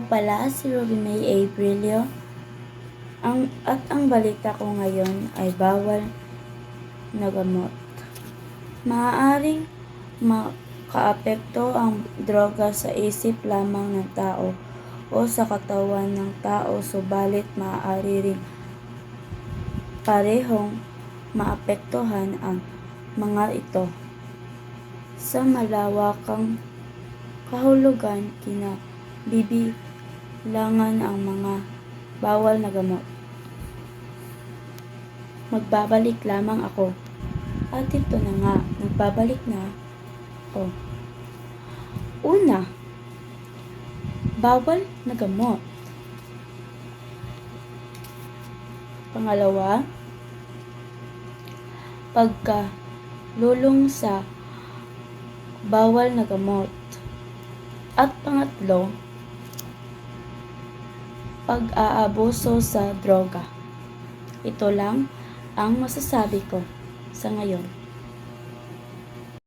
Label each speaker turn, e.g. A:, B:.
A: Pala si Ruby May Aprilio. Ang balita ko ngayon ay bawal na gamot. Maaaring makaapekto ang droga sa isip lamang ng tao o sa katawan ng tao, subalit maaari ring parehong maapektuhan ang mga ito. Sa malawakang kahulugan, kinabibilangan ang mga bawal na gamot. Magbabalik lamang ako. At ito na nga, nagbabalik na ako. Una, bawal na gamot. Pangalawa, pagkalulong sa bawal na gamot. At pangatlo, pag-aabuso sa droga. Ito lang ang masasabi ko sa ngayon.